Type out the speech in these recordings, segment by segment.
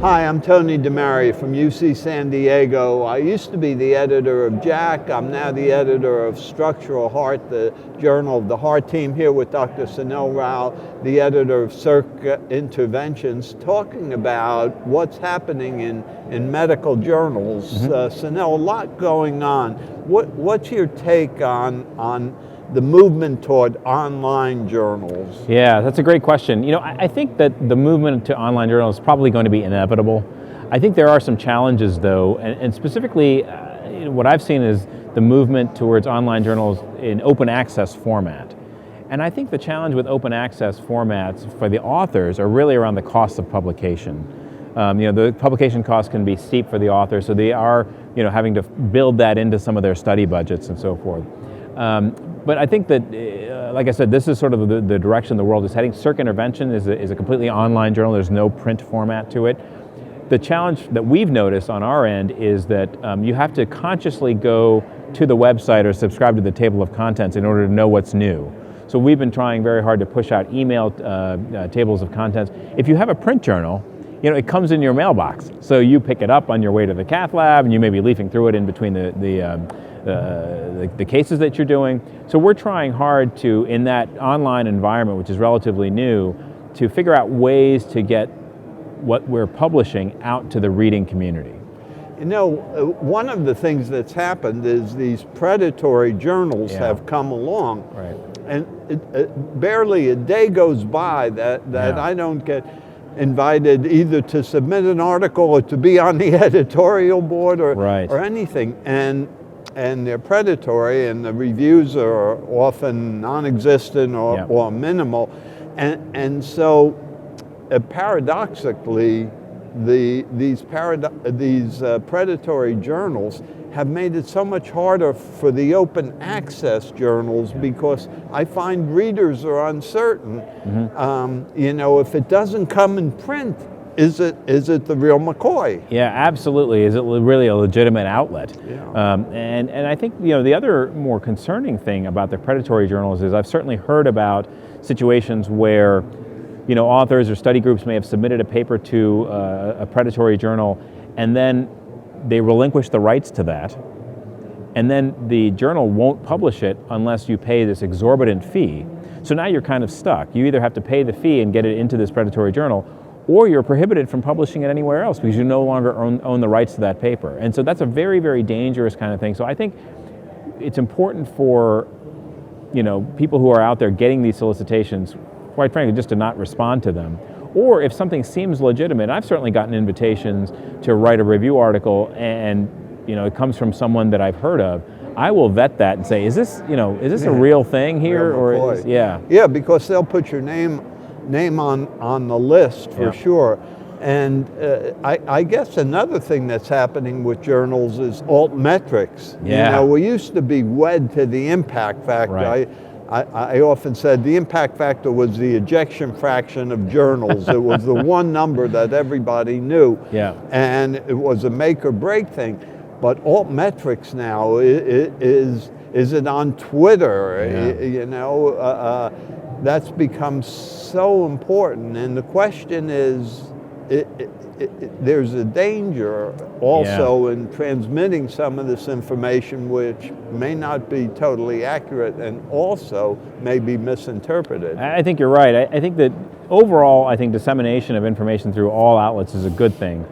Hi, I'm Tony DeMaria from UC San Diego. I used to be the editor of JACC. I'm now the editor of Structural Heart, the journal of the heart team, here with Dr. Sunil Rao, the editor of Circ Interventions, talking about what's happening in medical journals. Sunil, a lot going on. What's your take on the movement toward online journals? Yeah, that's a great question. I think that the movement to online journals is probably going to be inevitable. I think there are some challenges though, and specifically what I've seen is the movement towards online journals in open access format. And I think the challenge with open access formats for the authors are really around the cost of publication. The publication costs can be steep for the authors, so they are having to build that into some of their study budgets and so forth. But I think that, like I said, this is sort of the direction the world is heading. Circ Intervention is a completely online journal. There's no print format to it. The challenge that we've noticed on our end is that you have to consciously go to the website or subscribe to the table of contents in order to know what's new. So we've been trying very hard to push out email tables of contents. If you have a print journal, it comes in your mailbox. So you pick it up on your way to the cath lab, and you may be leafing through it in between the cases that you're doing. So we're trying hard to, in that online environment, which is relatively new, to figure out ways to get what we're publishing out to the reading community. One of the things that's happened is these predatory journals have come along. Right. And barely a day goes by that I don't get invited either to submit an article or to be on the editorial board or anything. And they're predatory, and the reviews are often non-existent or minimal. And so paradoxically, these predatory journals have made it so much harder for the open access journals because I find readers are uncertain. If it doesn't come in print, is it the real McCoy? Yeah, absolutely. Is it really a legitimate outlet? Yeah. And I think the other more concerning thing about the predatory journals is I've certainly heard about situations where authors or study groups may have submitted a paper to a predatory journal, and then they relinquish the rights to that, and then the journal won't publish it unless you pay this exorbitant fee. So now you're kind of stuck. You either have to pay the fee and get it into this predatory journal, or you're prohibited from publishing it anywhere else because you no longer own the rights to that paper. And so that's a very, very dangerous kind of thing. So I think it's important for people who are out there getting these solicitations, quite frankly, just to not respond to them. Or if something seems legitimate, I've certainly gotten invitations to write a review article and it comes from someone that I've heard of. I will vet that and say, is this a real thing here? Yeah, because they'll put your name on the list for sure. And I guess another thing that's happening with journals is altmetrics. We used to be wed to the impact factor. Right. I often said the impact factor was the ejection fraction of journals. It was the one number that everybody knew. Yeah. And it was a make or break thing. But altmetrics now is it on Twitter? Yeah. That's become so important. And the question is, there's a danger also in transmitting some of this information which may not be totally accurate and also may be misinterpreted. I think you're right. I think that overall, dissemination of information through all outlets is a good thing.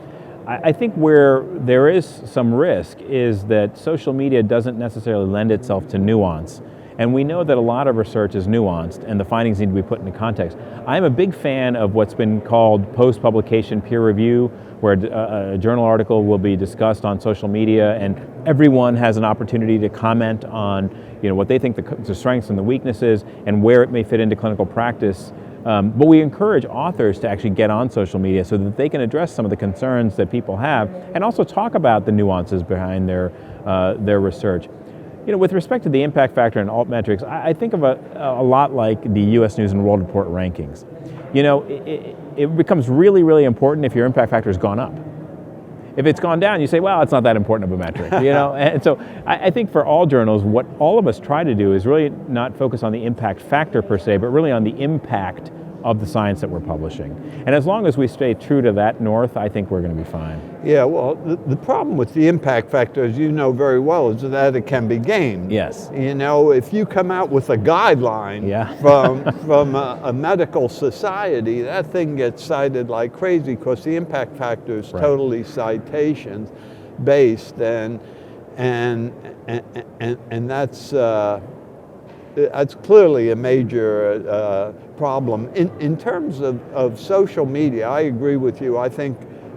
I think where there is some risk is that social media doesn't necessarily lend itself to nuance. And we know that a lot of research is nuanced and the findings need to be put into context. I'm a big fan of what's been called post-publication peer review, where a journal article will be discussed on social media and everyone has an opportunity to comment on what they think the strengths and the weaknesses and where it may fit into clinical practice. But we encourage authors to actually get on social media so that they can address some of the concerns that people have and also talk about the nuances behind their research. With respect to the impact factor and altmetrics, I think of a lot like the U.S. News and World Report rankings. It becomes really, really important if your impact factor has gone up. If it's gone down, you say, well, it's not that important of a metric, And so I think for all journals, what all of us try to do is really not focus on the impact factor per se, but really on the impact of the science that we're publishing. And as long as we stay true to that north, I think we're going to be fine. Yeah, well, the problem with the impact factor, as you know very well, is that it can be gamed. Yes. You know, if you come out with a guideline from a medical society, that thing gets cited like crazy because the impact factor is totally citations based, and that's clearly a major problem. In terms of social media, I agree with you. I think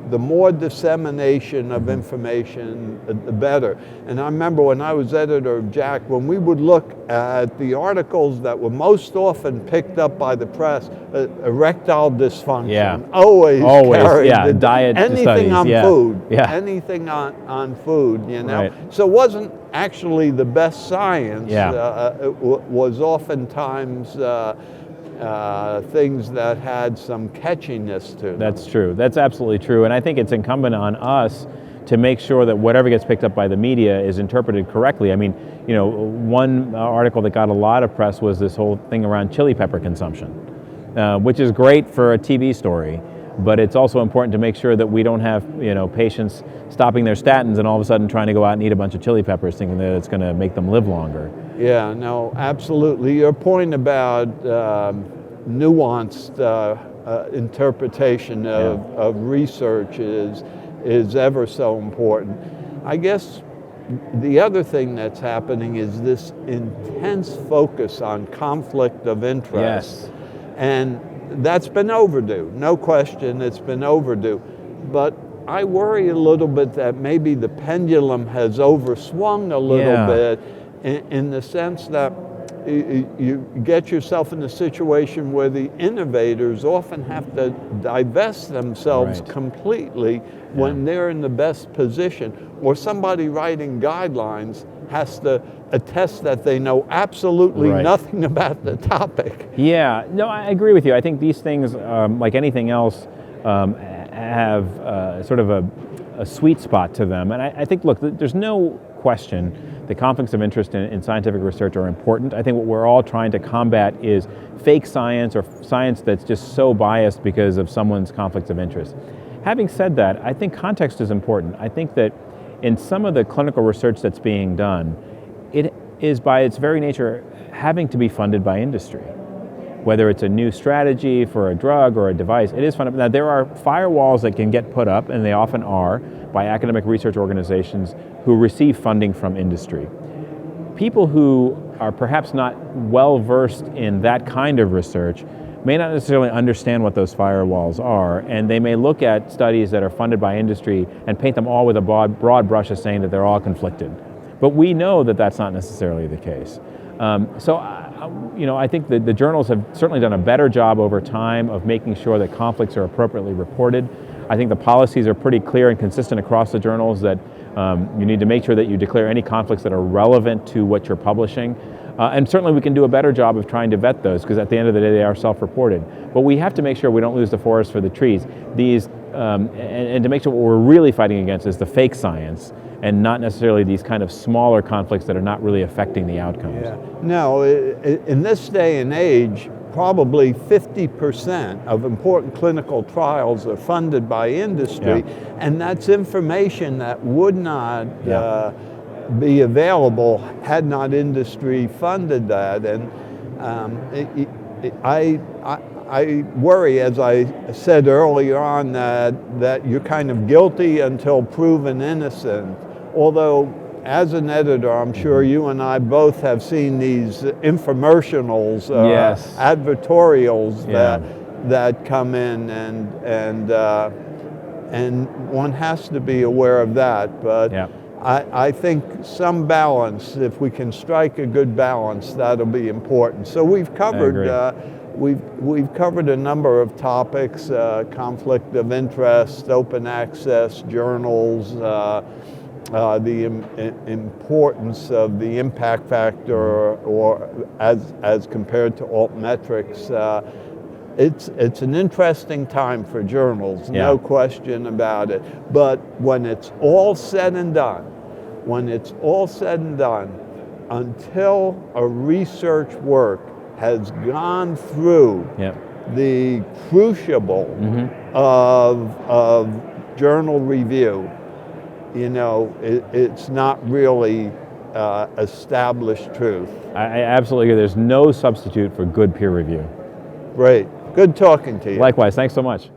the more dissemination of information, the better. And I remember when I was editor of Jack, when we would look at the articles that were most often picked up by the press, erectile dysfunction, always carried diet anything studies, on food, anything on food, you know. So it wasn't actually the best science. It was oftentimes things that had some catchiness to them. That's true. That's absolutely true. And I think it's incumbent on us to make sure that whatever gets picked up by the media is interpreted correctly. I mean, you know, one article that got a lot of press was this whole thing around chili pepper consumption, which is great for a TV story, but it's also important to make sure that we don't have, you know, patients stopping their statins and all of a sudden trying to go out and eat a bunch of chili peppers thinking that it's going to make them live longer. Yeah, no, absolutely. Your point about nuanced interpretation of research is ever so important. I guess the other thing that's happening is this intense focus on conflict of interest. And that's been overdue, no question, it's been overdue. But I worry a little bit that maybe the pendulum has overswung a little bit in the sense that you get yourself in a situation where the innovators often have to divest themselves completely when they're in the best position, or somebody writing guidelines has to attest that they know absolutely nothing about the topic. Yeah, no, I agree with you. I think these things, like anything else, have sort of a sweet spot to them. And I think, look, there's no question the conflicts of interest in scientific research are important. I think what we're all trying to combat is fake science or science that's just so biased because of someone's conflicts of interest. Having said that, I think context is important. I think that in some of the clinical research that's being done, it is by its very nature having to be funded by industry. Whether it's a new strategy for a drug or a device, it is funded. Now, there are firewalls that can get put up, and they often are, by academic research organizations who receive funding from industry. People who are perhaps not well versed in that kind of research may not necessarily understand what those firewalls are, and they may look at studies that are funded by industry and paint them all with a broad brush as saying that they're all conflicted. But we know that that's not necessarily the case. I think the journals have certainly done a better job over time of making sure that conflicts are appropriately reported. I think the policies are pretty clear and consistent across the journals that you need to make sure that you declare any conflicts that are relevant to what you're publishing. And certainly we can do a better job of trying to vet those, because at the end of the day they are self-reported. But we have to make sure we don't lose the forest for the trees. And to make sure what we're really fighting against is the fake science, and not necessarily these kind of smaller conflicts that are not really affecting the outcomes. Yeah. No, in this day and age, probably 50% of important clinical trials are funded by industry, and that's information that would not be available had not industry funded that. And I worry, as I said earlier on, that you're kind of guilty until proven innocent. Although, as an editor, I'm sure you and I both have seen these infomercials, advertorials that come in, and one has to be aware of that. But I think some balance, if we can strike a good balance, that'll be important. So we've covered we've covered a number of topics: conflict of interest, open access, journals. The importance of the impact factor, or as compared to altmetrics. It's an interesting time for journals, no question about it. But when it's all said and done, until a research work has gone through the crucible of journal review. You know, it's not really established truth. I absolutely agree. There's no substitute for good peer review. Great. Good talking to you. Likewise. Thanks so much.